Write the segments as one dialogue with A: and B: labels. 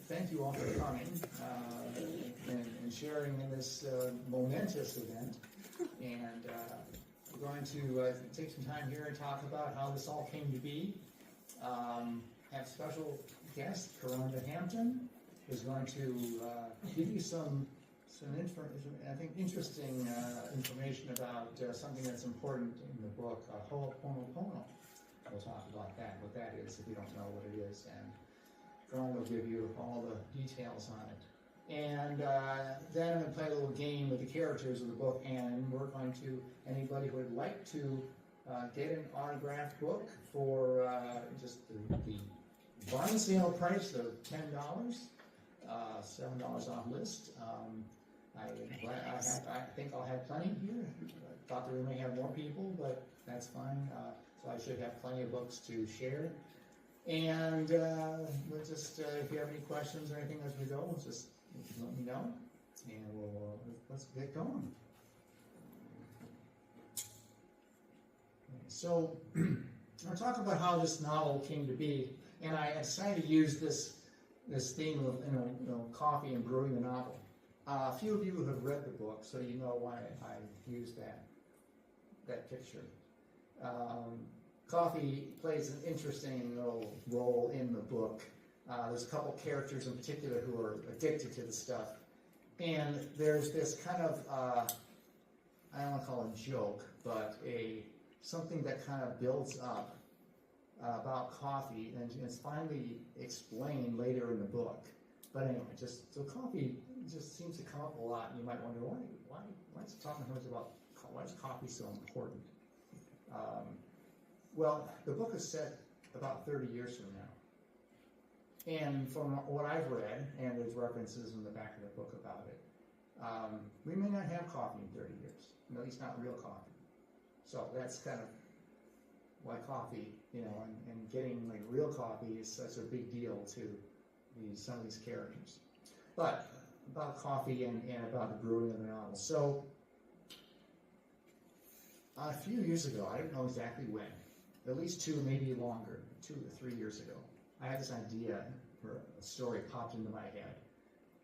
A: thank you all for coming and sharing in this momentous event. And we're going to take some time here and talk about how this all came to be. Have special guest, Caronda Hampton, is going to give you some I think interesting information about something that's important in the book, Hooponopono. We'll talk about that, what that is, if you don't know what it is, and Caronda will give you all the details on it. And then I'm going to play a little game with the characters of the book, and we're going to, anybody who would like to get an autographed book for just the barn sale price of $10, $7 off list. I think I'll have plenty here. I thought we may have more people, but that's fine. So I should have plenty of books to share. And we'll just, if you have any questions or anything as we go, just let me know, and let's get going. So I'll talk about how this novel came to be, and I decided to use this theme of coffee and brewing a novel. A few of you have read the book, so you know why I used that picture. Coffee plays an interesting little role in the book. There's a couple characters in particular who are addicted to the stuff, and there's this kind of I don't want to call it a joke, but something that kind of builds up about coffee, and it's finally explained later in the book. But anyway, so coffee just seems to come up a lot, and you might wonder why is it talking to us about why is coffee so important? Well, the book is set about 30 years from now, and from what I've read, and there's references in the back of the book about it, we may not have coffee in 30 years, at least not real coffee. So that's kind of why coffee, and getting like real coffee is such a big deal to some of these characters. But about coffee and about the brewing of the novel. So a few years ago, I don't know exactly when, at least 2, maybe longer, 2 or 3 years ago, I had this idea for a story popped into my head.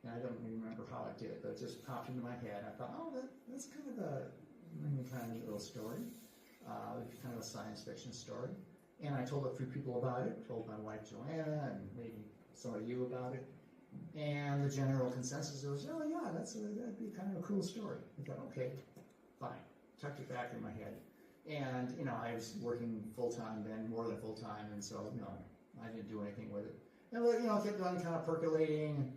A: And I don't remember how I did it, but it just popped into my head. I thought, that's kind of a neat little story, kind of a science fiction story. And I told a few people about it, told my wife Joanna, and maybe some of you about it. And the general consensus was, oh yeah, that'd be kind of a cool story. I thought, okay, fine. Tucked it back in my head. And, I was working full-time then, more than full-time, and so, I didn't do anything with it. And, it kept on kind of percolating,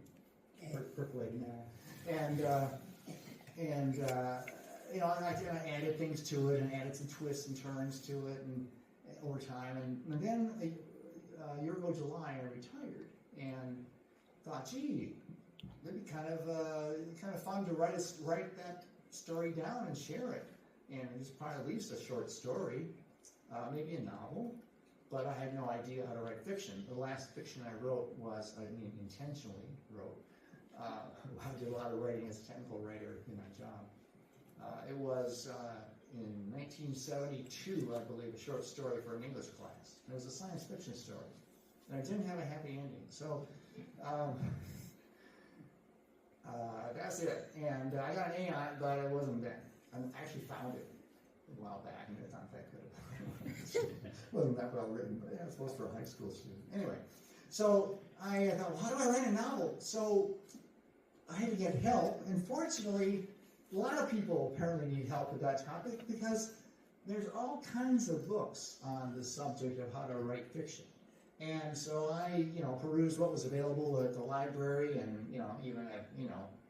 A: and I kind of added things to it, and added some twists and turns to it, and over time, and then a year ago July, I retired, and thought, gee, it'd be kind of fun to write that story down and share it. And it's probably at least a short story, maybe a novel, but I had no idea how to write fiction. The last fiction I wrote intentionally wrote. I did a lot of writing as a technical writer in my job. It was in 1972, I believe, a short story for an English class. It was a science fiction story, and it didn't have a happy ending. So that's it. And I got an A on it, but it wasn't that. I actually found it a while back, and it's not that good. It wasn't that well written, but yeah, it was supposed for a high school student. Anyway, so I thought, well, how do I write a novel? So I had to get help, and fortunately, a lot of people apparently need help with that topic because there's all kinds of books on the subject of how to write fiction. And so I, perused what was available at the library, and even at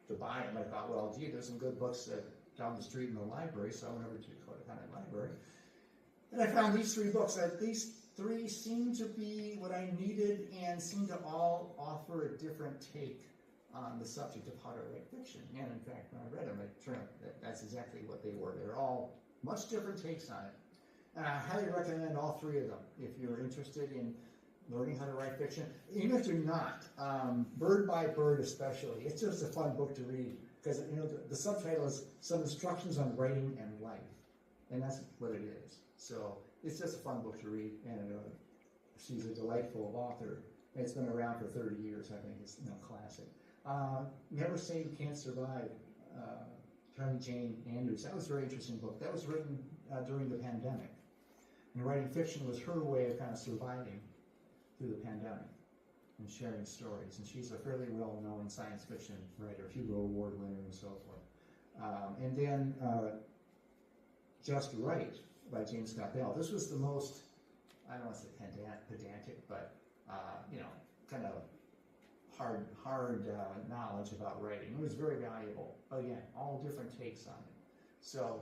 A: to buy them. I thought, well, gee, there's some good books down the street in the library, so I went over to the Collied library, and I found these 3 books. These 3 seemed to be what I needed, and seemed to all offer a different take on the subject of how to write fiction. And in fact, when I read them, it turned out that's exactly what they were. They're all much different takes on it. And I highly recommend all 3 of them if you're interested in learning how to write fiction. Even if you're not, Bird by Bird especially, it's just a fun book to read because the subtitle is Some Instructions on Writing and Life, and that's what it is. So it's just a fun book to read, and she's a delightful author. It's been around for 30 years, I think. It's classic. Never Say You Can't Survive, Charlie Jane Andrews. That was a very interesting book. That was written during the pandemic. And writing fiction was her way of kind of surviving through the pandemic and sharing stories. And she's a fairly well-known science fiction writer, Hugo Award winner and so forth. And then Just Right by James Scott Bell. This was the most, I don't want to say pedantic, but kind of hard knowledge about writing. It was very valuable. But again, all different takes on it. So,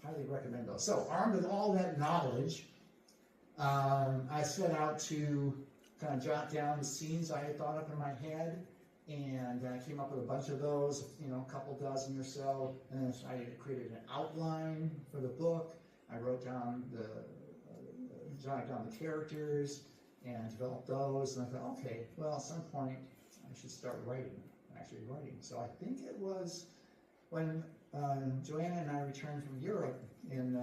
A: highly recommend those. So, armed with all that knowledge, I set out to kind of jot down the scenes I had thought up in my head, and I came up with a bunch of those, a couple dozen or so, and then I created an outline for the book. I wrote down jotted down the characters and developed those, and I thought, okay, well, at some point I should start actually writing. So I think it was when Joanna and I returned from Europe in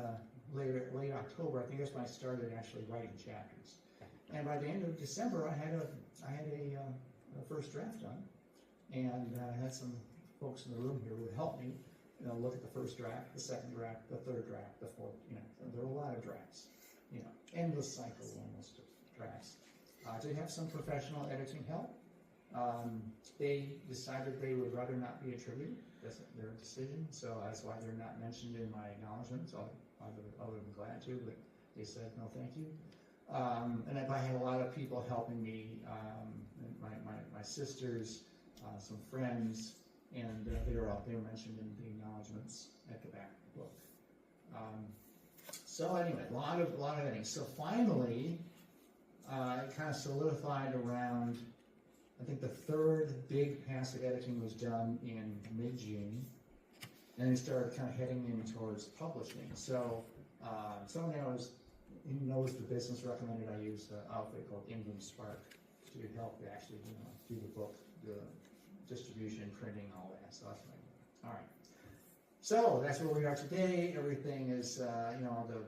A: late October. I think that's when I started actually writing chapters. And by the end of December, I had a first draft done, and I had some folks in the room here who would help me, look at the first draft, the second draft, the third draft, the fourth. There were a lot of drafts, endless cycle almost of drafts. I did have some professional editing help. They decided they would rather not be attributed. That's their decision, so that's why they're not mentioned in my acknowledgments. I would have been glad to, but they said no, thank you. And I had a lot of people helping me, my sisters, some friends, and they were mentioned in the acknowledgments at the back of the book. So anyway, a lot of editing. So finally, it kind of solidified around, I think the third big pass of editing was done in mid-June, and it started kind of heading in towards publishing. So someone who knows the business recommended I use an outfit called England Spark to help actually do the book, the distribution, printing, all that. So that's what I did. All right. So that's where we are today. Everything is, the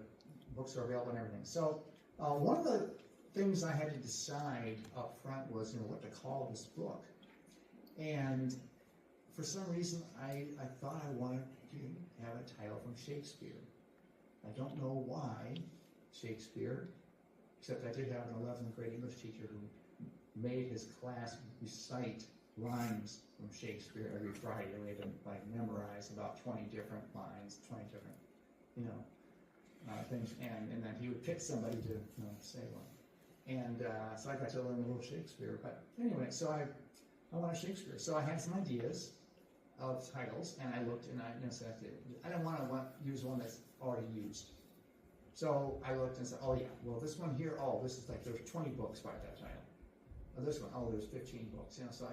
A: books are available and everything. So one of the things I had to decide up front was, what to call this book. And for some reason, I thought I wanted to have a title from Shakespeare. I don't know why Shakespeare, except I did have an 11th grade English teacher who made his class recite lines from Shakespeare every Friday. We had to memorize about 20 different lines, 20 different, things, and then he would pick somebody to say one. And so I got to learn a little Shakespeare. But anyway, so I wanted Shakespeare. So I had some ideas of titles, and I looked, and I said, I don't want to use one that's already used. So I looked and said, oh yeah, well this one here, this is there's 20 books by that title. This one, there's 15 books. So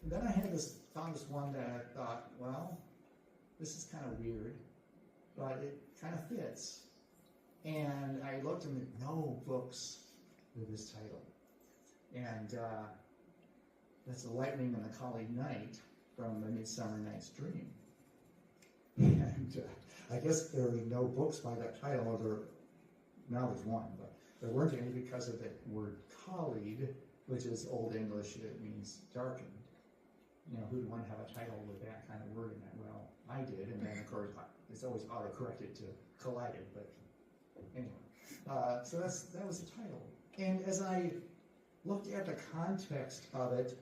A: then I found this one that I thought, well, this is kind of weird, but it kind of fits. And I looked and no books with this title. And that's The Lightning and the Collied Night from the Midsummer Night's Dream. And I guess there are no books by that title, now there's one, but there weren't any because of the word collied, which is Old English, it means darkened. Who'd want to have a title with that kind of word in it? Well, I did, and then of course it's always auto-corrected to collided, but anyway. So that was the title. And as I looked at the context of it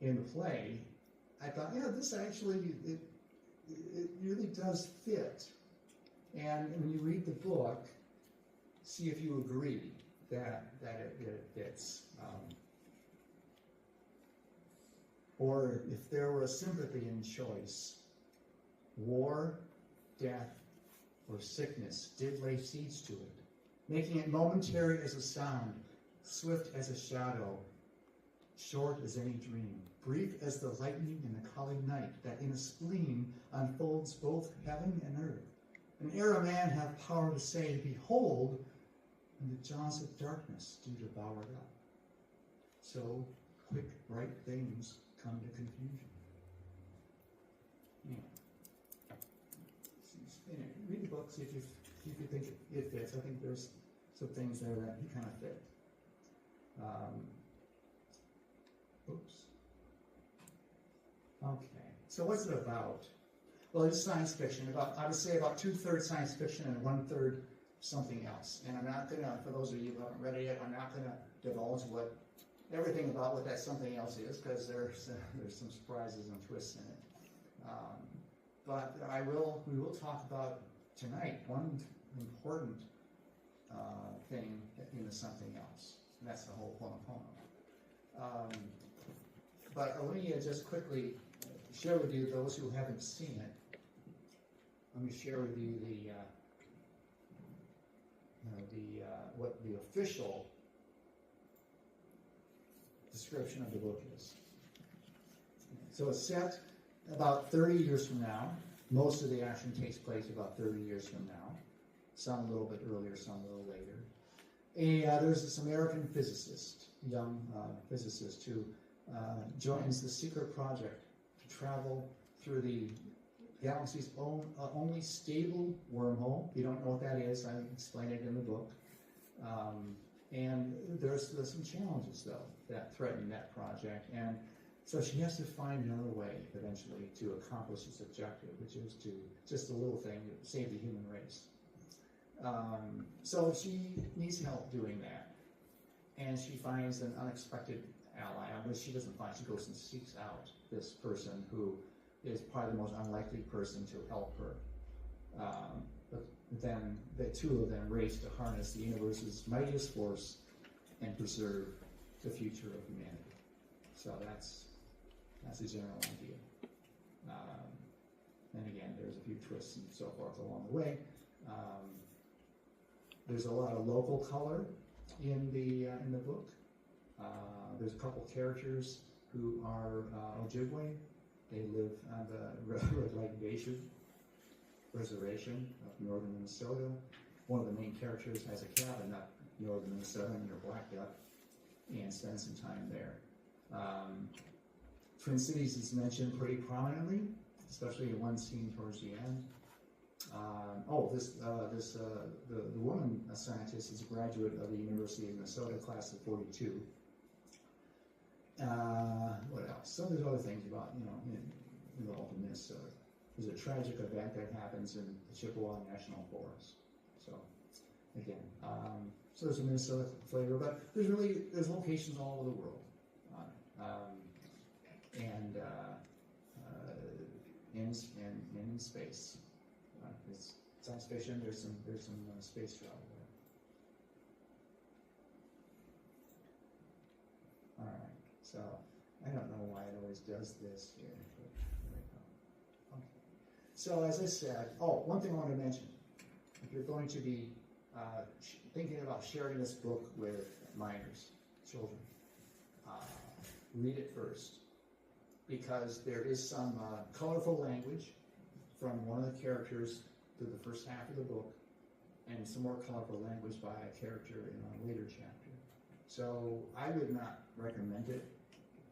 A: in the play, I thought, this actually, it really does fit. And when you read the book, see if you agree that it fits. Or if there were a sympathy in choice, war, death, or sickness did lay siege to it, making it momentary as a sound, swift as a shadow, short as any dream, brief as the lightning in the collied night that in a spleen unfolds both heaven and earth. And ere a man have power to say, behold, and the jaws of darkness do devour it up. So quick, bright things come to confusion. Read the book, see if you think it fits. I think there's some things there that kind of fit. Okay, so what's it about? Well, it's science fiction. I would say about 2/3 science fiction and 1/3 something else. And I'm not gonna, for those of you who haven't read it yet, I'm not gonna divulge everything about what that something else is, because there's some surprises and twists in it. But we will talk about tonight one important thing in the something else, and that's the Hooponopono. But let me just quickly share with you, those who haven't seen it, let me share with you what the official description of the book is. So it's set about 30 years from now. Most of the action takes place about 30 years from now. Some a little bit earlier, some a little later. And there's this American physicist, young physicist, who joins the secret project to travel through the galaxy's only stable wormhole. If you don't know what that is, I explain it in the book. And there's some challenges, though, that threaten that project. And so she has to find another way, eventually, to accomplish its objective, which is to, just a little thing, save the human race. So she needs help doing that. And she finds an unexpected ally, which she doesn't find. She goes and seeks out this person who is probably the most unlikely person to help her. But then the two of them race to harness the universe's mightiest force and preserve the future of humanity. So that's the general idea. And again, there's a few twists and so forth along the way. There's a lot of local color in the book. There's a couple characters who are Ojibwe. They live on the Red Lake Nation Reservation of northern Minnesota. One of the main characters has a cabin up northern Minnesota near Black Duck and spends some time there. Twin Cities is mentioned pretty prominently, especially in one scene towards the end. The woman scientist is a graduate of the University of Minnesota, class of 42. What else? So there's other things about, involved in Minnesota. There's a tragic event that happens in the Chippewa National Forest. So, again, so there's a Minnesota flavor, but there's locations all over the world on it. And in space. It's science fiction. There's some space travel there. All right. So I don't know why it always does this here. But here we go. Okay. So as I said, one thing I want to mention: if you're going to be thinking about sharing this book with minors, children, read it first, because there is some colorful language from one of the characters through the first half of the book, and some more colorful language by a character in a later chapter. So I would not recommend it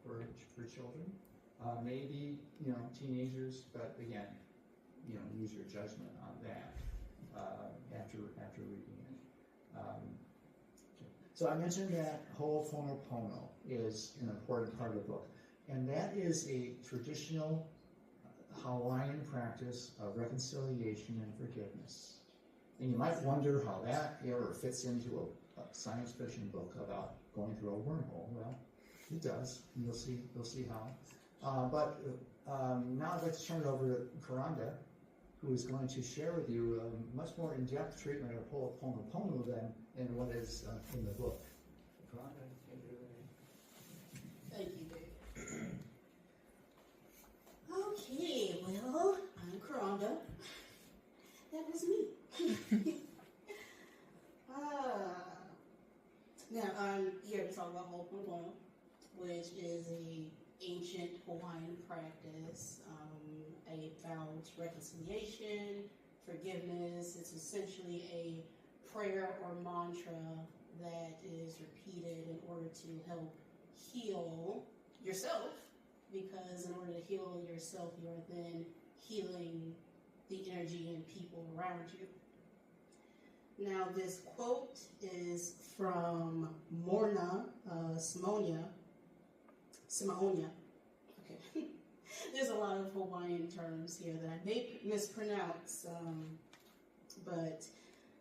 A: for children. Maybe teenagers, but again, use your judgment on that after reading it. So I mentioned that Hooponopono is an important part of the book, and that is a traditional Hawaiian practice of reconciliation and forgiveness. And you might wonder how that ever fits into a science fiction book about going through a wormhole. Well, it does. You'll see how. But now I'd like to turn it over to Caronda, who is going to share with you a much more in-depth treatment of Hooponopono than what is in the book. Caronda, take it away.
B: Thank you, Dave. Okay, well, I'm Caronda. That was me. Now, I'm here to talk about Hooponopono, which is an ancient Hawaiian practice about reconciliation, forgiveness. It's essentially a prayer or mantra that is repeated in order to help heal yourself, because in order to heal yourself, you are then healing the energy and people around you. Now, this quote is from Morna Simonia. Okay. There's a lot of Hawaiian terms here that I may mispronounce, but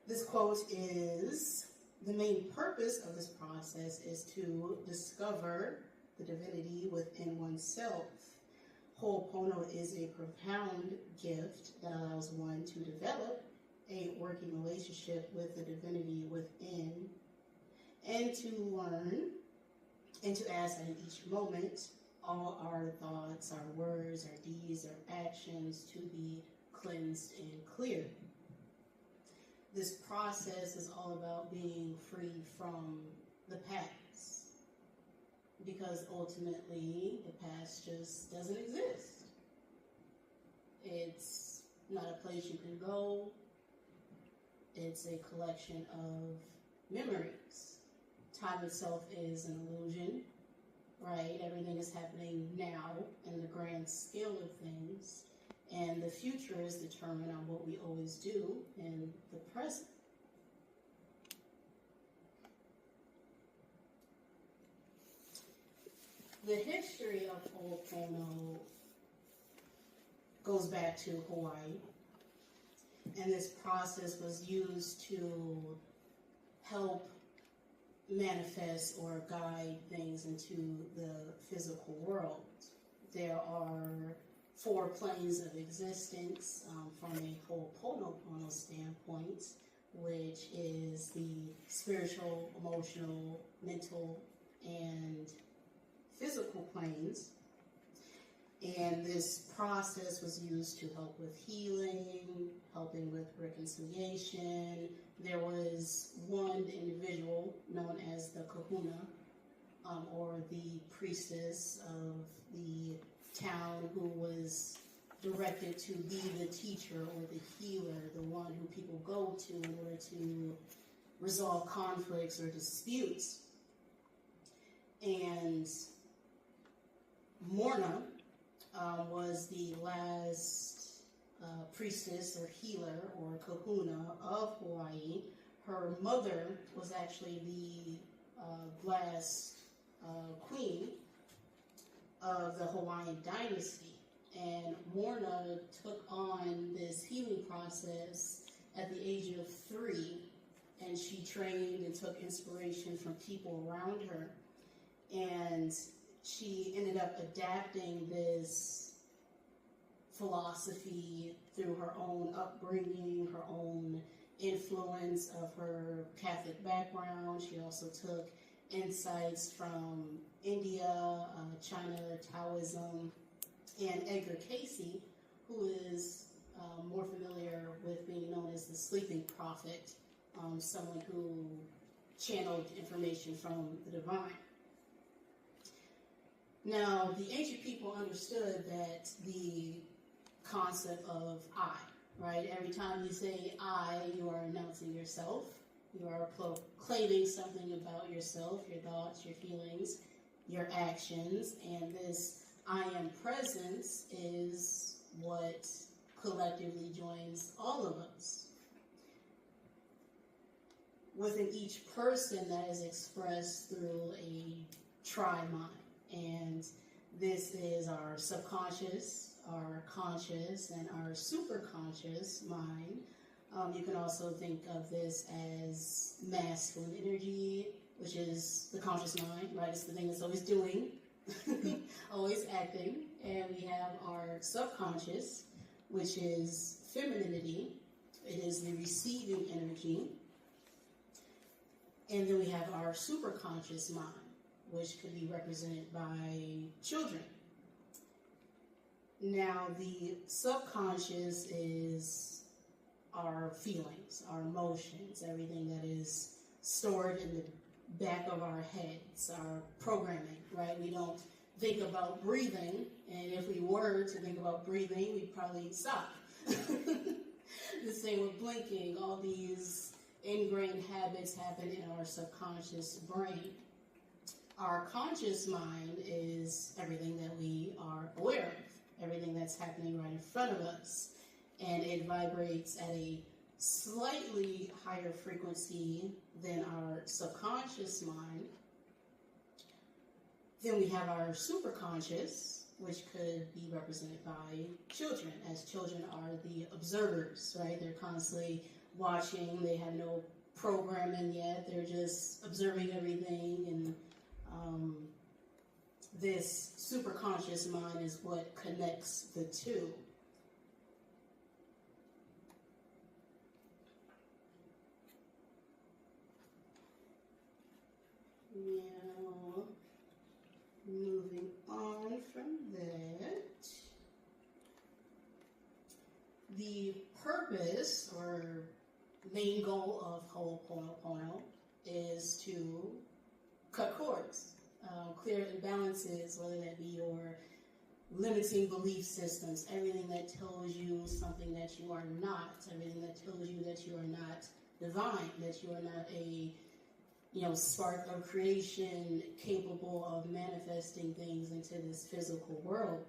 B: this quote is, the main purpose of this process is to discover the divinity within oneself. Hooponopono is a profound gift that allows one to develop a working relationship with the divinity within, and to learn and to ask that in each moment all our thoughts, our words, our deeds, our actions to be cleansed and clear. This process is all about being free from the past, because ultimately the past just doesn't exist. It's not a place you can go. It's a collection of memories. Time itself is an illusion, right? Everything is happening now in the grand scale of things. And the future is determined on what we always do in the present. The history of Hooponopono goes back to Hawaii. And this process was used to help manifest or guide things into the physical world. There are 4 planes of existence from a Hooponopono standpoint, which is the spiritual, emotional, mental, and physical planes. And this process was used to help with healing, helping with reconciliation. There was one individual known as the kahuna, or the priestess of the town, who was directed to be the teacher or the healer, the one who people go to in order to resolve conflicts or disputes. And Morna was the last priestess or healer or kahuna of Hawaii. Her mother was actually the last queen of the Hawaiian dynasty. And Morna took on this healing process at the age of 3, and she trained and took inspiration from people around her. And she ended up adapting this philosophy through her own upbringing, her own influence of her Catholic background. She also took insights from India, China, Taoism, and Edgar Cayce, who is more familiar with being known as the sleeping prophet, someone who channeled information from the divine. Now, the ancient people understood that the concept of I, right? Every time you say I, you are announcing yourself. You are proclaiming something about yourself, your thoughts, your feelings, your actions, and this I am presence is what collectively joins all of us. Within each person, that is expressed through a tri-mind. And this is our subconscious, our conscious, and our superconscious mind. You can also think of this as masculine energy, which is the conscious mind, right? It's the thing that's always doing, always acting. And we have our subconscious, which is femininity. It is the receiving energy. And then we have our superconscious mind, which could be represented by children. Now, the subconscious is our feelings, our emotions, everything that is stored in the back of our heads, our programming, right? We don't think about breathing, and if we were to think about breathing, we'd probably stop. The same with blinking. All these ingrained habits happen in our subconscious brain. Our conscious mind is everything that we are aware of, everything that's happening right in front of us, and it vibrates at a slightly higher frequency than our subconscious mind. Then we have our superconscious, which could be represented by children, as children are the observers, right? They're constantly watching, they have no programming yet, they're just observing everything, and this superconscious mind is what connects the two. Now, moving on from that, the purpose or main goal of Hooponopono is to cut cords, clear imbalances, whether that be your limiting belief systems, everything that tells you something that you are not, everything that tells you that you are not divine, that you are not a spark of creation capable of manifesting things into this physical world.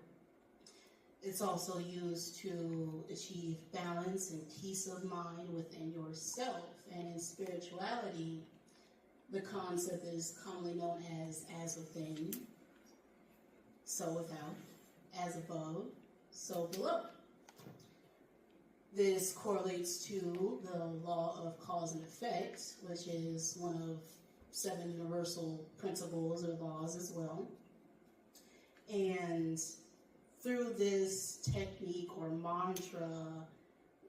B: It's also used to achieve balance and peace of mind within yourself. And in spirituality, the concept is commonly known as within, so without, as above, so below. This correlates to the law of cause and effect, which is one of 7 universal principles or laws as well. And through this technique or mantra,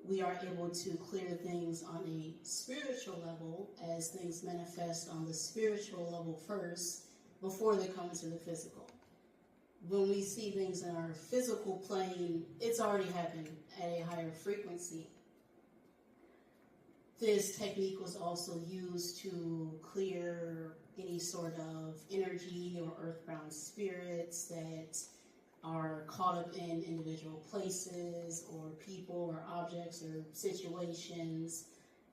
B: we are able to clear things on a spiritual level, as things manifest on the spiritual level first before they come into the physical. When we see things in our physical plane, it's already happened at a higher frequency. This technique was also used to clear any sort of energy or earthbound spirits that are caught up in individual places or people or objects or situations.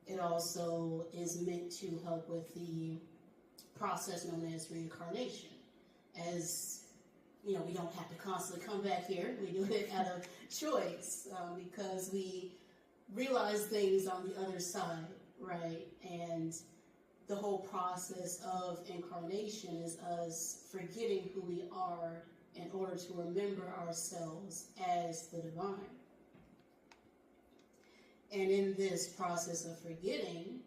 B: It also is meant to help with the process known as reincarnation. As we don't have to constantly come back here. We do it out of choice because we realize things on the other side, right? And the whole process of incarnation is us forgetting who we are in order to remember ourselves as the divine. And in this process of forgetting,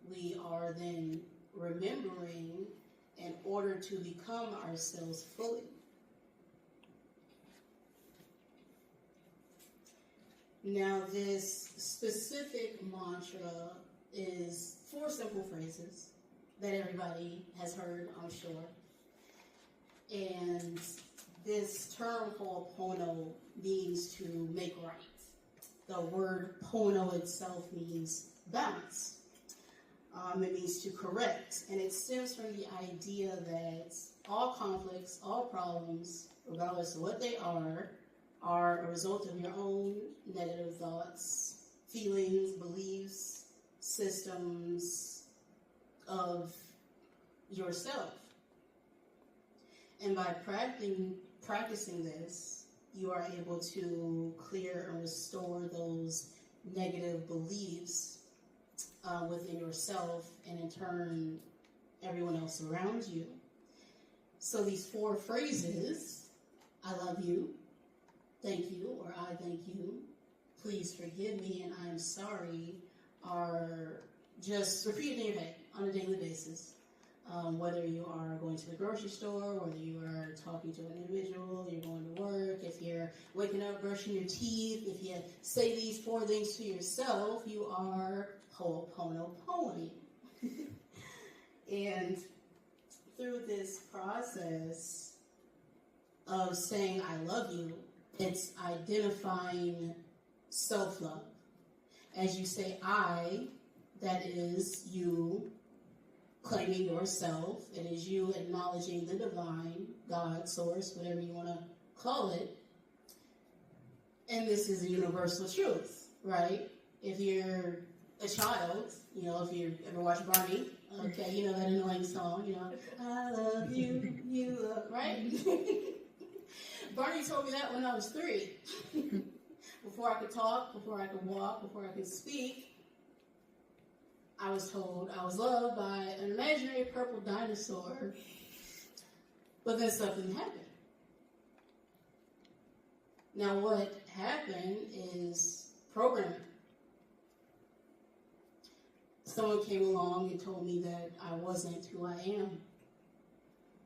B: we are then remembering in order to become ourselves fully. Now, this specific mantra is 4 simple phrases that everybody has heard, I'm sure. And this term Hooponopono means to make right. The word pono itself means balance. It means to correct. And it stems from the idea that all conflicts, all problems, regardless of what they are a result of your own negative thoughts, feelings, beliefs, systems of yourself. And by practicing this, you are able to clear and restore those negative beliefs within yourself and in turn everyone else around you. So these 4 phrases, I love you, thank you, or I thank you, please forgive me, and I'm sorry, are just repeated in your head on a daily basis. Whether you are going to the grocery store, whether you are talking to an individual, you're going to work, if you're waking up, brushing your teeth, if you say these 4 things to yourself, you are Hooponoponoing. And through this process of saying I love you, it's identifying self-love. As you say I, that is you claiming yourself. It is you acknowledging the divine, God, source, whatever you want to call it. And this is a universal truth, right? If you're a child, if you ever watch Barney, okay, you know that annoying song, I love you, you love, right? Barney told me that when I was 3. Before I could talk, before I could walk, before I could speak, I was told I was loved by an imaginary purple dinosaur, but then something happened. Now, what happened is programming. Someone came along and told me that I wasn't who I am,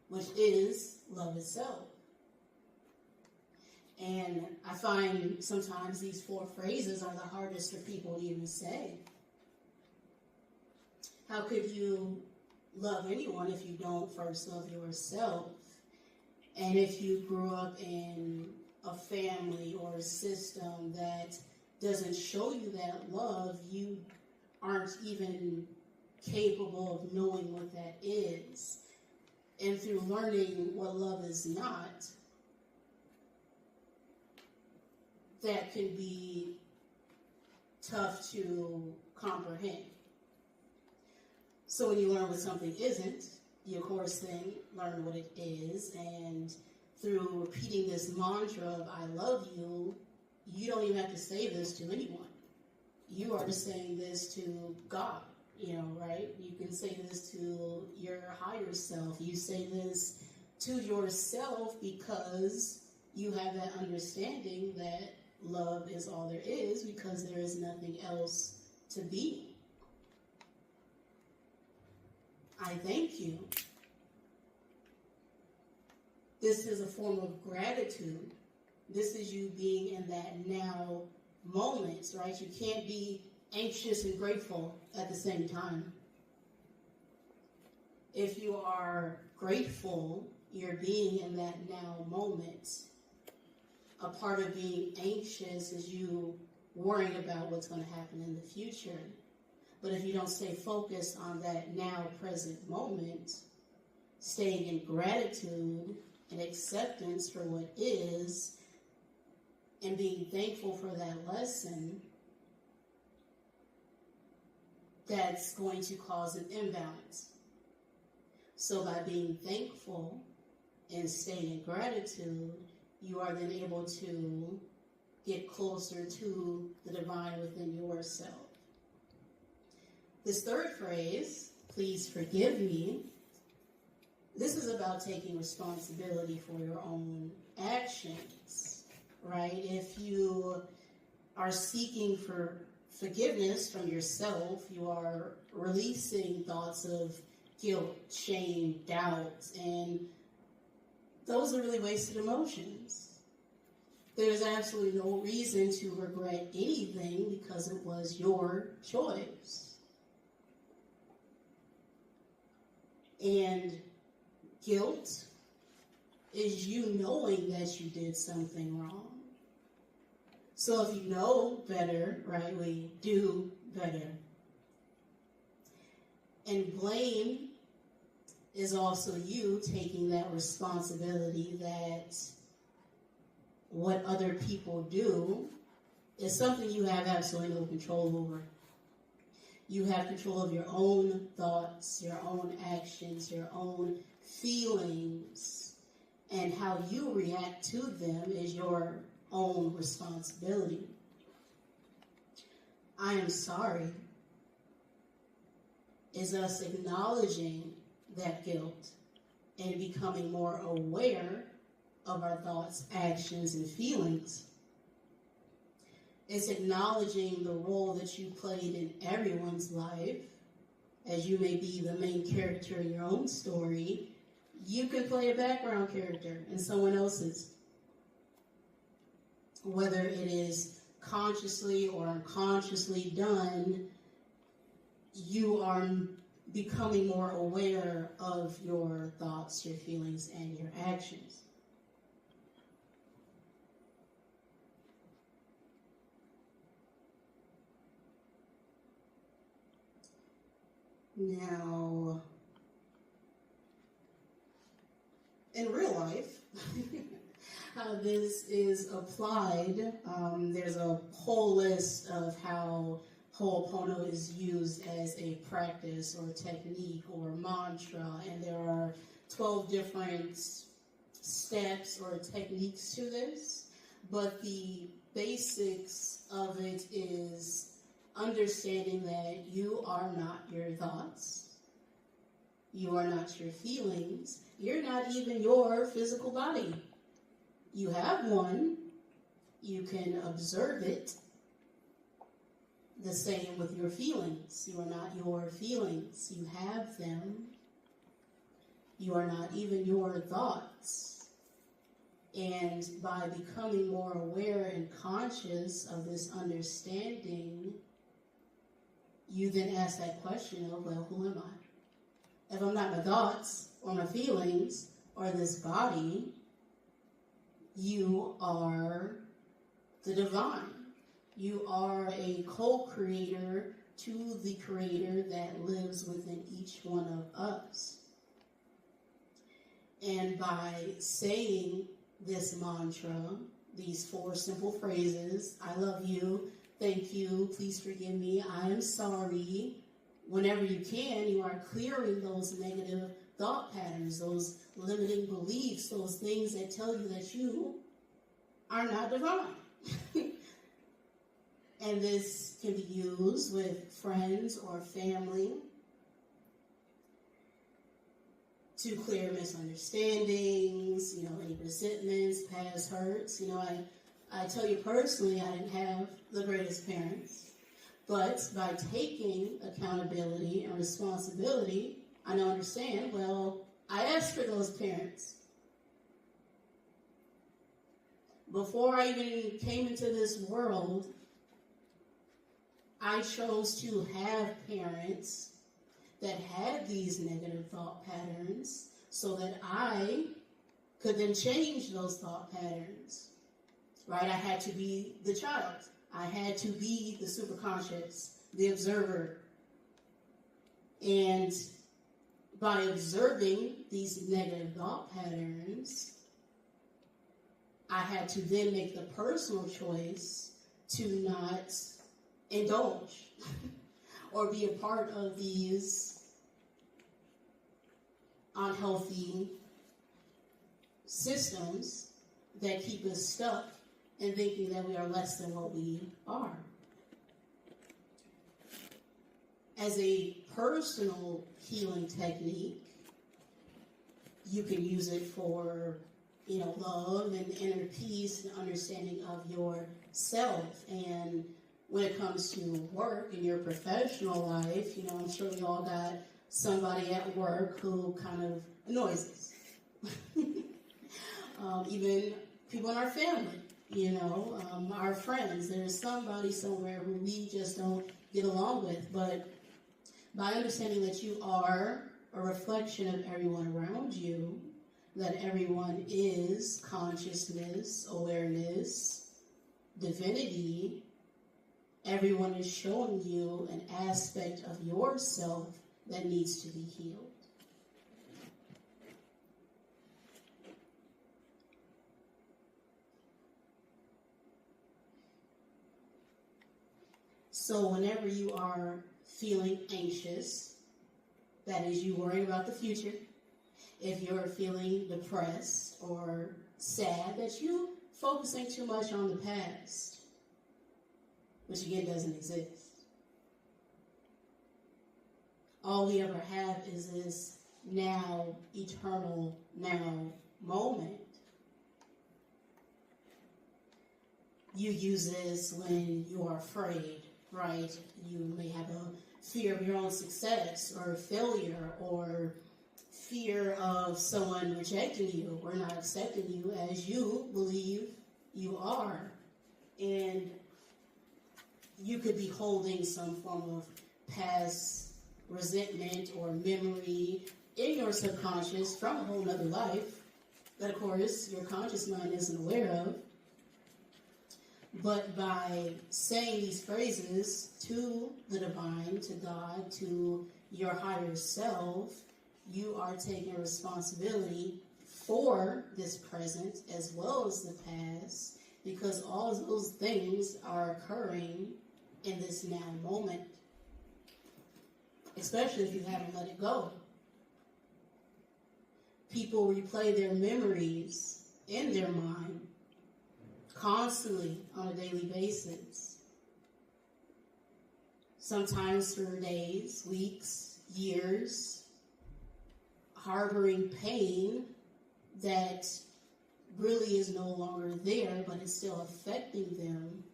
B: which is love itself. And I find sometimes these 4 phrases are the hardest for people to even say. How could you love anyone if you don't first love yourself? And if you grew up in a family or a system that doesn't show you that love, you aren't even capable of knowing what that is. And through learning what love is not, that can be tough to comprehend. So when you learn what something isn't, you of course then learn what it is, and through repeating this mantra of I love you, you don't even have to say this to anyone. You are just saying this to God, right? You can say this to your higher self. You say this to yourself because you have that understanding that love is all there is, because there is nothing else to be. I thank you. This is a form of gratitude. This is you being in that now moment, right? You can't be anxious and grateful at the same time. If you are grateful, you're being in that now moment. A part of being anxious is you worrying about what's going to happen in the future. But if you don't stay focused on that now present moment, staying in gratitude and acceptance for what is, and being thankful for that lesson, that's going to cause an imbalance. So by being thankful and staying in gratitude, you are then able to get closer to the divine within yourself. This 3rd phrase, please forgive me, this is about taking responsibility for your own actions, right? If you are seeking for forgiveness from yourself, you are releasing thoughts of guilt, shame, doubt, and those are really wasted emotions. There's absolutely no reason to regret anything because it was your choice. And guilt is you knowing that you did something wrong. So if you know better, right, we do better. And blame is also you taking that responsibility that what other people do is something you have absolutely no control over. You have control of your own thoughts, your own actions, your own feelings, and how you react to them is your own responsibility. I am sorry is us acknowledging that guilt and becoming more aware of our thoughts, actions, and feelings. It's acknowledging the role that you played in everyone's life. As you may be the main character in your own story, you can play a background character in someone else's. Whether it is consciously or unconsciously done, you are becoming more aware of your thoughts, your feelings, and your actions. Now, in real life, how this is applied, there's a whole list of how Hooponopono is used as a practice or technique or mantra, and there are 12 different steps or techniques to this, but the basics of it is understanding that you are not your thoughts, you are not your feelings, you're not even your physical body. You have one, You can observe it. The same with your feelings. You are not your feelings. You have them. You are not even your thoughts. And by becoming more aware and conscious of this understanding, you then ask that question of, well, who am I? If I'm not my thoughts or my feelings or this body, you are the divine. You are a co-creator to the creator that lives within each one of us. And by saying this mantra, these 4 simple phrases, I love you, thank you, please forgive me, I am sorry, whenever you can, you are clearing those negative thought patterns, those limiting beliefs, those things that tell you that you are not divine. And this can be used with friends or family to clear misunderstandings, any resentments, past hurts. I tell you personally, I didn't have the greatest parents, but by taking accountability and responsibility, I now understand, well, I asked for those parents. Before I even came into this world, I chose to have parents that had these negative thought patterns so that I could then change those thought patterns, right? I had to be the child. I had to be the superconscious, the observer. And by observing these negative thought patterns, I had to then make the personal choice to not indulge or be a part of these unhealthy systems that keep us stuck in thinking that we are less than what we are. As a personal healing technique, you can use it for, love and inner peace and understanding of yourself. And when it comes to work and your professional life, I'm sure we all got somebody at work who kind of annoys us. Even people in our family, our friends. There's somebody somewhere who we just don't get along with. But by understanding that you are a reflection of everyone around you, that everyone is consciousness, awareness, divinity, everyone is showing you an aspect of yourself that needs to be healed. So whenever you are feeling anxious, that is you worrying about the future. If you're feeling depressed or sad, that you focusing too much on the past, which again doesn't exist. All we ever have is this now, eternal now moment. You use this when you are afraid, right? You may have a fear of your own success or failure or fear of someone rejecting you or not accepting you as you believe you are. And you could be holding some form of past resentment or memory in your subconscious from a whole other life that, of course, your conscious mind isn't aware of. But by saying these phrases to the divine, to God, to your higher self, you are taking responsibility for this present as well as the past, because all of those things are occurring in this now moment, especially if you haven't let it go. People replay their memories in their mind constantly on a daily basis, sometimes for days, weeks, years, harboring pain that really is no longer there, but it's still affecting them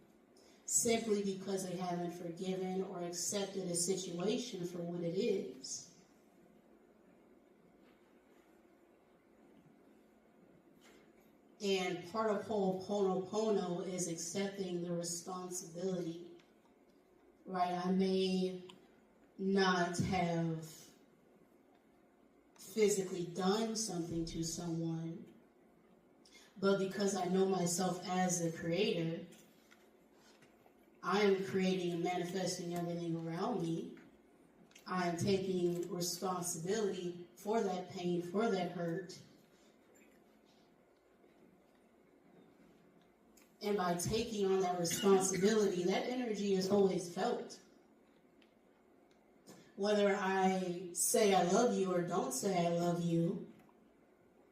B: simply because they haven't forgiven or accepted a situation for what it is. And part of Hooponopono is accepting the responsibility, right? I may not have physically done something to someone, but because I know myself as a creator, I am creating and manifesting everything around me. I am taking responsibility for that pain, for that hurt. And by taking on that responsibility, that energy is always felt. Whether I say I love you or don't say I love you,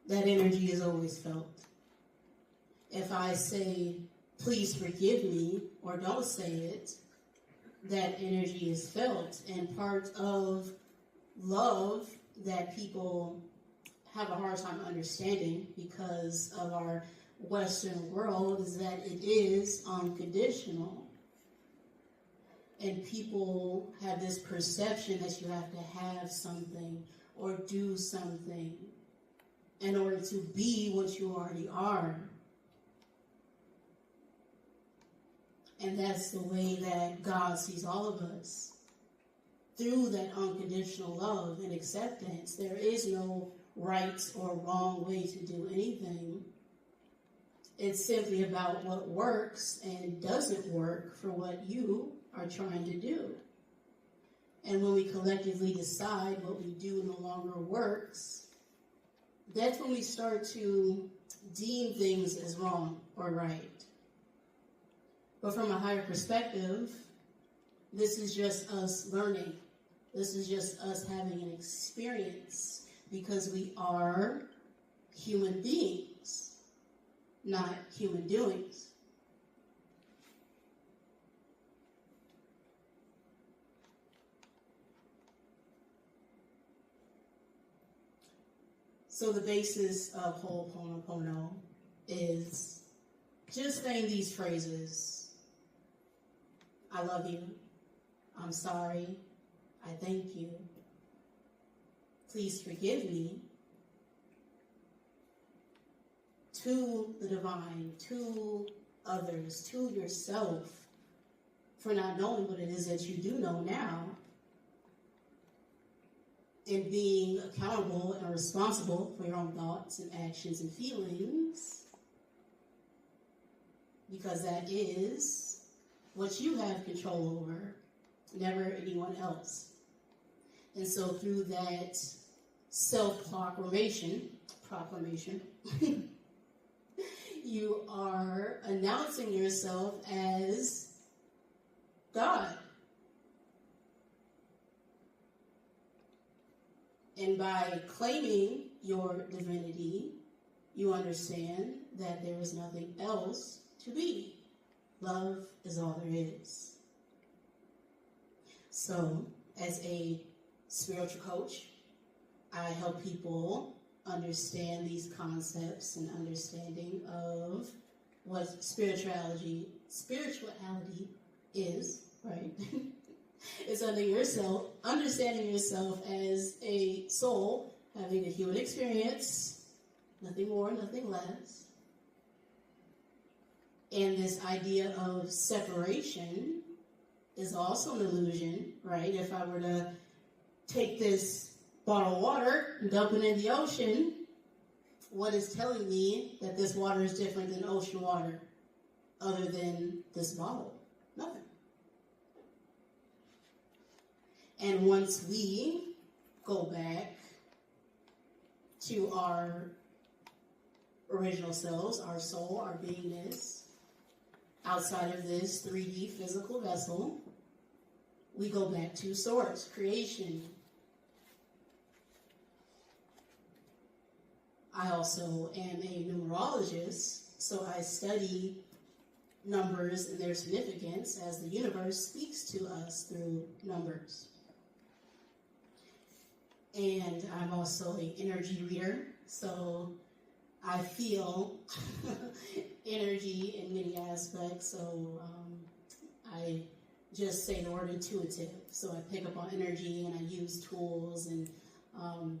B: that energy is always felt. If I say, please forgive me, or don't say it, that energy is felt. And part of love that people have a hard time understanding because of our Western world is that it is unconditional. And people have this perception that you have to have something or do something in order to be what you already are. And that's the way that God sees all of us. Through that unconditional love and acceptance, there is no right or wrong way to do anything. It's simply about what works and doesn't work for what you are trying to do. And when we collectively decide what we do no longer works, that's when we start to deem things as wrong or right. But from a higher perspective, this is just us learning. This is just us having an experience because we are human beings, not human doings. So the basis of Hooponopono is just saying these phrases. I love you. I'm sorry. I thank you. Please forgive me. To the divine, to others, to yourself, for not knowing what it is that you do know now, and being accountable and responsible for your own thoughts and actions and feelings, because that is what you have control over, never anyone else. And so through that self-proclamation, you are announcing yourself as God. And by claiming your divinity, you understand that there is nothing else to be. Love is all there is. So, as a spiritual coach, I help people understand these concepts and understanding of what spirituality is, right? It's understanding yourself as a soul, having a human experience, nothing more, nothing less. And this idea of separation is also an illusion, right? If I were to take this bottle of water and dump it in the ocean, what is telling me that this water is different than ocean water other than this bottle? Nothing. And once we go back to our original selves, our soul, our beingness, outside of this 3D physical vessel, we go back to source, creation. I also am a numerologist, so I study numbers and their significance as the universe speaks to us through numbers. And I'm also an energy reader, so I feel energy in many aspects, so I just say the word intuitive. So I pick up on energy and I use tools and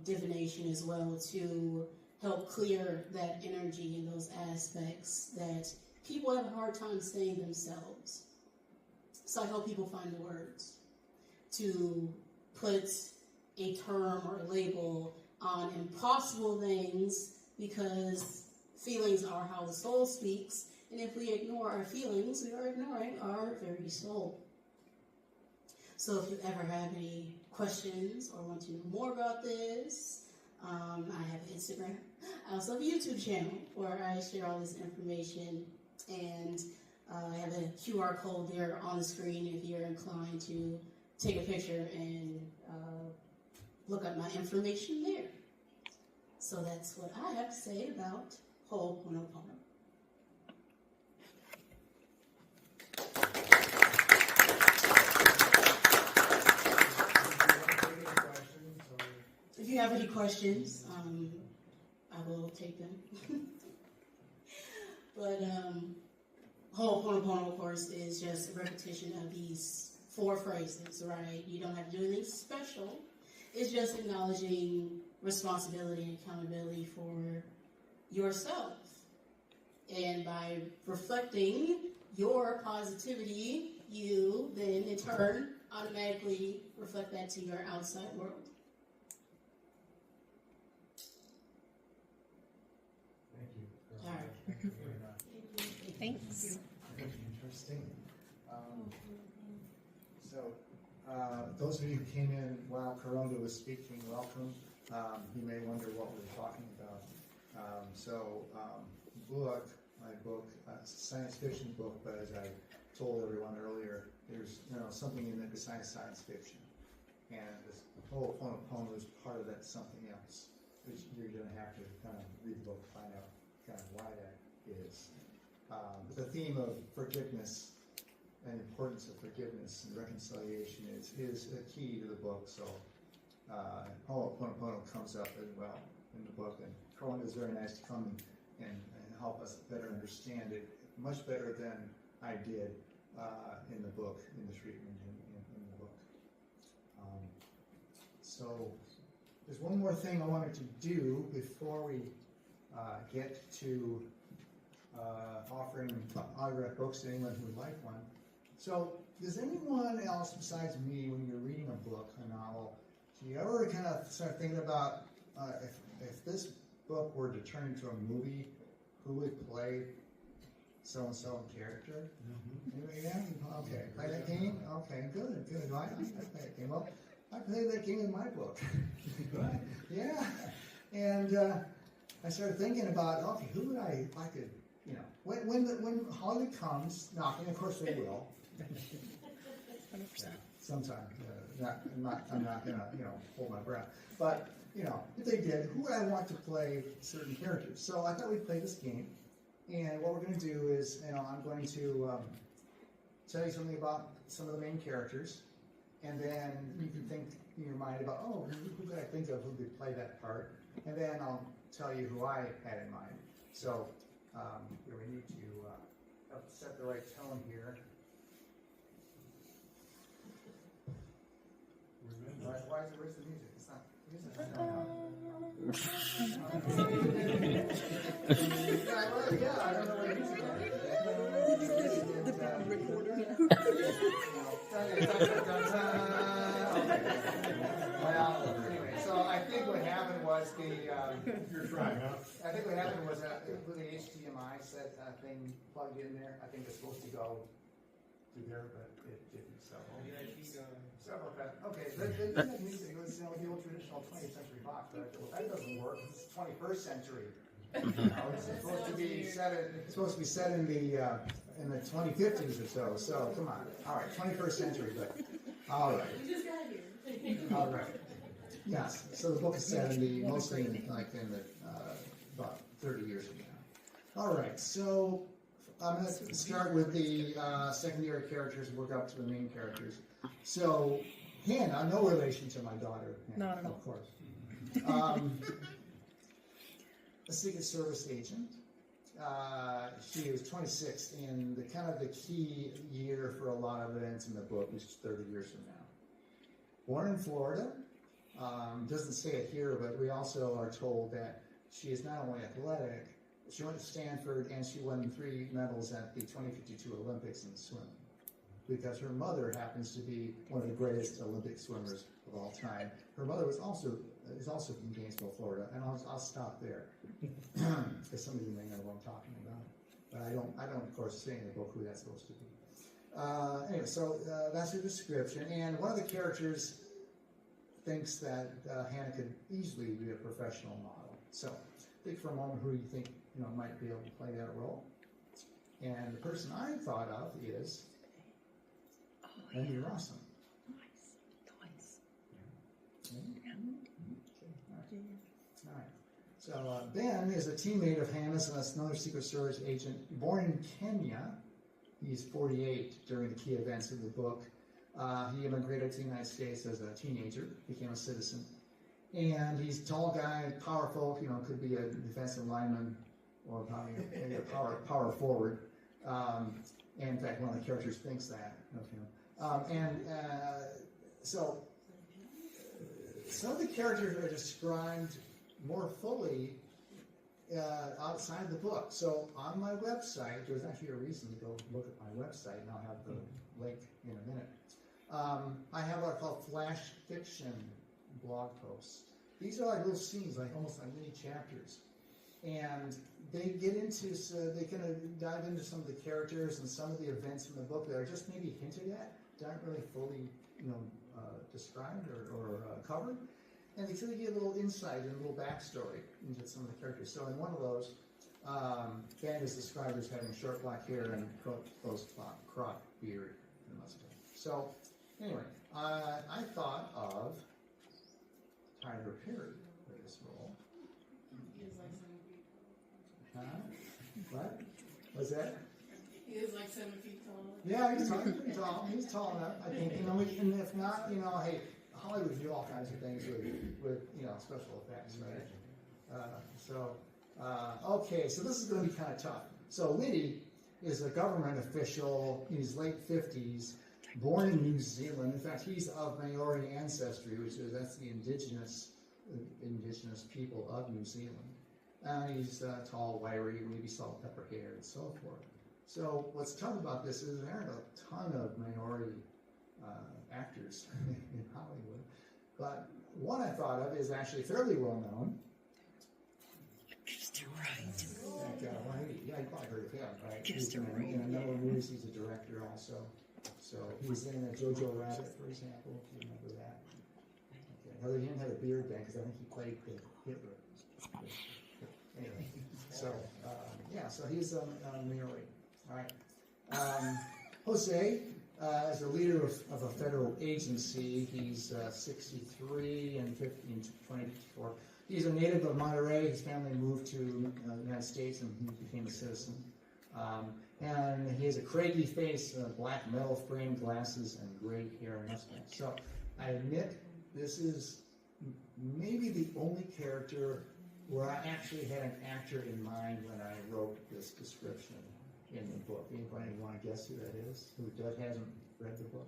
B: divination as well to help clear that energy in those aspects that people have a hard time saying themselves. So I help people find the words to put a term or a label on impossible things, because feelings are how the soul speaks, and if we ignore our feelings, we are ignoring our very soul. So if you ever have any questions or want to know more about this, I have Instagram. I also have a YouTube channel where I share all this information, and I have a QR code there on the screen if you're inclined to take a picture and look up my information there. So that's what I have to say about Hooponopono. If you have any questions, I will take them. But Hooponopono, of course, is just a repetition of these 4 phrases, right? You don't have to do anything special. It's just acknowledging responsibility and accountability for yourself. And by reflecting your positivity, you then in turn automatically reflect that to your outside world.
A: Thank you.
B: All right.
A: Thank you very much.
C: Thanks.
A: Interesting. Those of you who came in while Caronda was speaking, welcome. You may wonder what we were talking about. My book, it's a science fiction book, but as I told everyone earlier, there's something in it besides science fiction. And this whole Hooponopono is part of that something else, which you're going to have to kind of read the book to find out kind of why that is. But the theme of forgiveness and importance of forgiveness and reconciliation is a key to the book. So Hooponopono comes up as well in the book, and Caronda is very nice to come and help us better understand it, much better than I did in the book, in the treatment in the book. So there's one more thing I wanted to do before we get to offering autographed books to anyone who would like one. So does anyone else besides me, when you're reading a book, a novel, do you ever kind of start thinking about if this book were to turn into a movie, who would play so-and-so character? Mm-hmm. Yeah? Okay. Play that game? Okay, good. I play that game. Well, I played that game in my book. Right? Yeah. And I started thinking about, okay, who would I like to, when Hollywood comes knocking, of course they will.
C: 100%.
A: Sometime. I'm not going to, hold my breath. But, if they did, who would I want to play certain characters? So I thought we'd play this game. And what we're going to do is, I'm going to tell you something about some of the main characters. And then you can think in your mind about, who could I think of who could play that part? And then I'll tell you who I had in mind. So we need to set the right tone here. Where's the music? It's not. Yeah, I don't know where the music is. The recorder. Well, anyway, so I think what happened was you're trying, huh? I think what happened was that with the HDMI set thing plugged in there, I think it's supposed to go to there, but it didn't. So. Several times. Okay, that music was the old traditional 20th century box, but that doesn't work. It's 21st century. It's supposed to be set in the 2050s or so. So come on. All right, 21st century, but all right.
B: We just got here.
A: All right. Yes. So the book is set mostly in about 30 years from now. All right. So I'm going to start with the secondary characters and work up to the main characters. So, Hannah, no relation to my daughter, Hannah,
C: Not at all.
A: of course. a Secret Service agent. She was 26 in the kind of the key year for a lot of events in the book, which is 30 years from now. Born in Florida, doesn't say it here, but we also are told that she is not only athletic, she went to Stanford and she won 3 medals at the 2052 Olympics in swimming. Because her mother happens to be one of the greatest Olympic swimmers of all time. Her mother is also from Gainesville, Florida, and I'll stop there because some of you may know what I'm talking about, but I don't of course say in the book who that's supposed to be. Anyway, so that's her description, and one of the characters thinks that Hannah could easily be a professional model. So think for a moment who you think might be able to play that role, and the person I thought of is Andy Rossum.
C: Nice.
A: All right. So Ben is a teammate of Hannah's, and that's another Secret Service agent. Born in Kenya, he's 48 during the key events of the book. He immigrated to the United States as a teenager, became a citizen, and he's a tall guy, powerful. Could be a defensive lineman or probably maybe a power forward. And in fact, one of the characters thinks that of him. So some of the characters are described more fully outside the book. So on my website, there's actually a reason to go look at my website, and I'll have the link in a minute. I have what I call flash fiction blog posts. These are like little scenes, almost like mini chapters. And they get into, so they kind of dive into some of the characters and some of the events in the book that are just maybe hinted at, aren't really fully, described or covered. And they sort of give a little insight and a little backstory into some of the characters. So in one of those, Ben is described as having short black hair and close crop beard and mustache. So anyway, I thought of Tyler Perry for this role.
B: He is like 7 feet tall.
A: What? What's that?
B: He is like 7 feet tall.
A: Yeah, he's pretty tall. He's tall enough, I think. And if not, hey, Hollywood can do all kinds of things with special effects, right? Okay, so this is going to be kind of tough. So Liddy is a government official in his late 50s, born in New Zealand. In fact, he's of Maori ancestry, that's the indigenous people of New Zealand. He's tall, wiry, maybe salt, pepper hair, and so forth. So what's tough about this is there aren't a ton of Maori actors in Hollywood, but one I thought of is actually fairly well known.
C: Just right.
A: Yeah, you probably heard of him, right?
C: Just
A: in a number of movies. He's a director also. So he was in Jojo Rabbit, for example, if you remember that. Okay. Now he didn't have a beard then, because I think he played Hitler. Anyway, so so he's Maori. All right. Jose is a leader of a federal agency. He's 63 and 2054. He's a native of Monterey. His family moved to the United States and he became a citizen. And he has a craggy face, black metal frame glasses, and gray hair and mustache. So I admit this is maybe the only character where I actually had an actor in mind when I wrote this description in the book. Anybody want to guess who that is? Who hasn't read the book?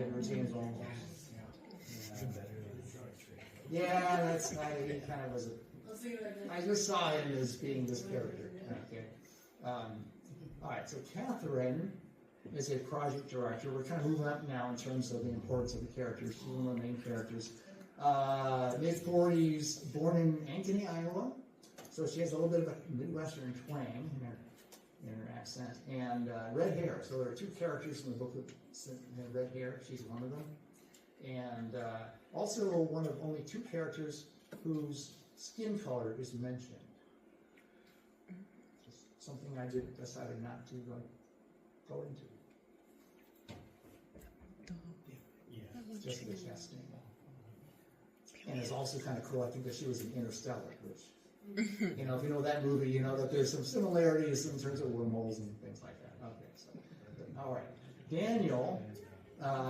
A: Edward James Olmos. Yeah, that's he kind of was. I just saw him as being this character. Okay. All right. So Catherine is a project director. We're kind of moving up now in terms of the importance of the characters. She's one of the main characters. Mid-40s, born in Ankeny, Iowa. So she has a little bit of a Midwestern twang in her accent, and red hair. So there are two characters in the book that have red hair. She's one of them. And also one of only two characters whose skin color is mentioned. Just something I decided not to go into. Jessica Chastain. And it's also kind of collecting because she was in Interstellar, which, if you know that movie, you know that there's some similarities in terms of wormholes and things like that. Okay, so, all right. Daniel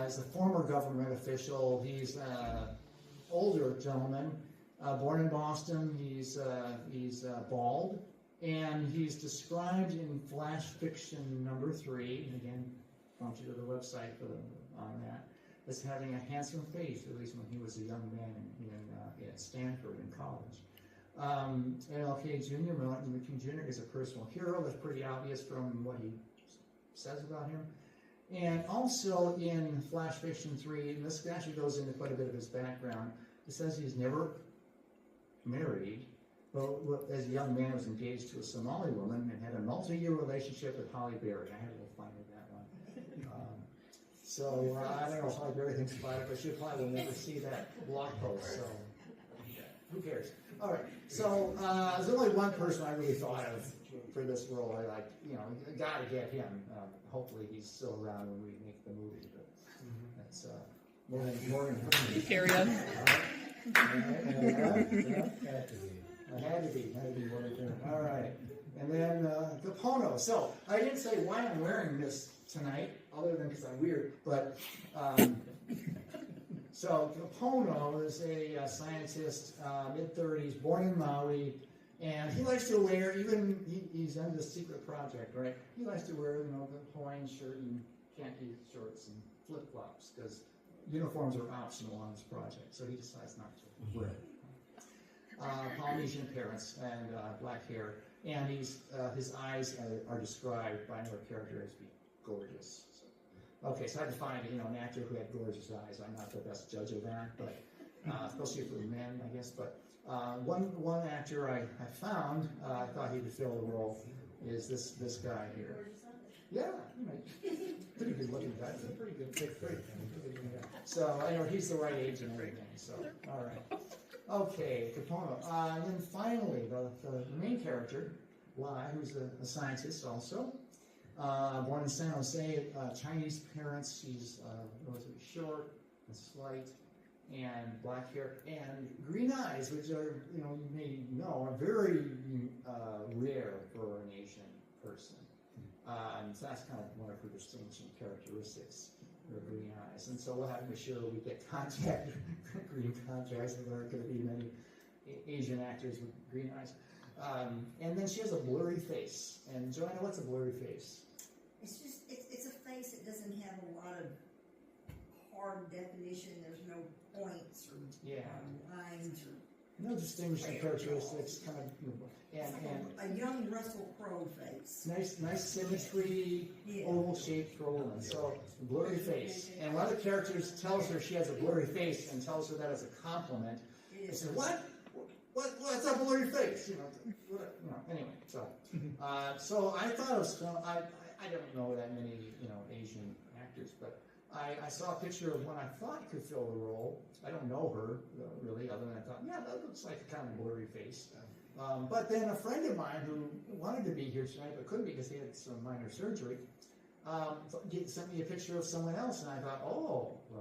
A: is a former government official. He's an older gentleman. Born in Boston, he's bald, and he's described in Flash Fiction #3, and again, point you to the website on that, as having a handsome face, at least when he was a young man at Stanford in college. MLK Jr., Martin Luther King Jr. is a personal hero. That's pretty obvious from what he says about him. And also in Flash Fiction 3, and this actually goes into quite a bit of his background, it says he's never married, but as a young man was engaged to a Somali woman and had a multi-year relationship with Holly Berry. I had a little fun with that one. So I don't know if Holly Berry thinks about it, but she probably will never see that blog post, so who cares? All right, so there's only one person I really thought of for this role. I like, got to get him. Hopefully he's still around when we make the movie, but that's Morgan Freeman.
C: Carry on.
A: I had to be Morgan Freeman. All right, and then Hooponopono. So I didn't say why I'm wearing this tonight, other than because I'm weird, but so Hooponopono is a scientist, mid-30s, born in Maui, and he likes to wear, he's under the secret project, right? He likes to wear, the Hawaiian shirt and khaki shorts and flip-flops, because uniforms are optional on this project, so he decides not to wear it. Polynesian parents and black hair, and his eyes are described by another character as being gorgeous. Okay, so I had to find an actor who had gorgeous eyes. I'm not the best judge of that, but especially for men, I guess. But one actor I found, I thought he would fill the role, is this guy here. Yeah, pretty good looking guy. Pretty good, pretty good. So I know he's the right age and everything. So all right. Okay, Hooponopono. And then finally, the main character, Lai, who's a scientist also. Born in San Jose, Chinese parents. She's short and slight, and black hair and green eyes, which are you may know are very rare for an Asian person. So that's kind of one of her distinguishing characteristics, her green eyes. And so we'll have to make sure we get green contacts. There aren't going to be many Asian actors with green eyes. And then she has a blurry face. And Joanna, what's a blurry face?
D: It's a face that doesn't have a lot of hard definition. There's no points or lines or
A: no distinguishing characteristics. Kind of, and
D: a young Russell Crowe face.
A: Nice symmetry, oval shaped colon. So blurry face. And one of the characters tells her she has a blurry face and tells her that as a compliment. She says, "What? What's a blurry face?" Anyway, so I thought it was. I don't know that many Asian actors, but I saw a picture of one I thought could fill the role. I don't know her really, other than I thought, that looks like a kind of blurry face. But then a friend of mine who wanted to be here tonight but couldn't because he had some minor surgery sent me a picture of someone else, and I thought,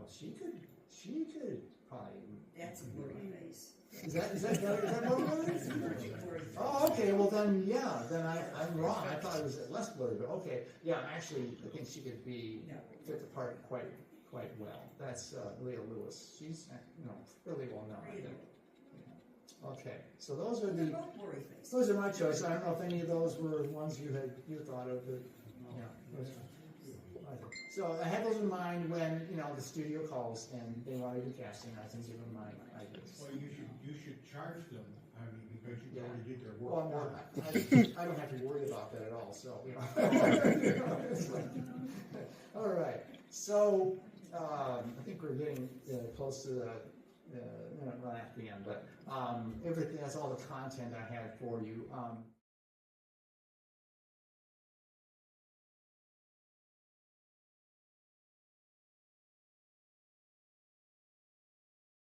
A: she could probably.
D: That's a blurry face.
A: Is that more blurry? Oh, okay. Well, then I'm wrong. I thought it was less blurry, but okay. Yeah, actually, I think she could fit the part quite well. That's Leah Lewis. She's really well known. I think. Okay, so those are my choices. I don't know if any of those were ones you thought of. So I had those in mind when the studio calls and they want to do casting. I can give them my ideas.
E: Well, you should charge them. Because you already did their work.
A: Well, no, I don't have to worry about that at all. So all right. So I think we're getting close to the minute right at the end, but everything. That's all the content I had for you.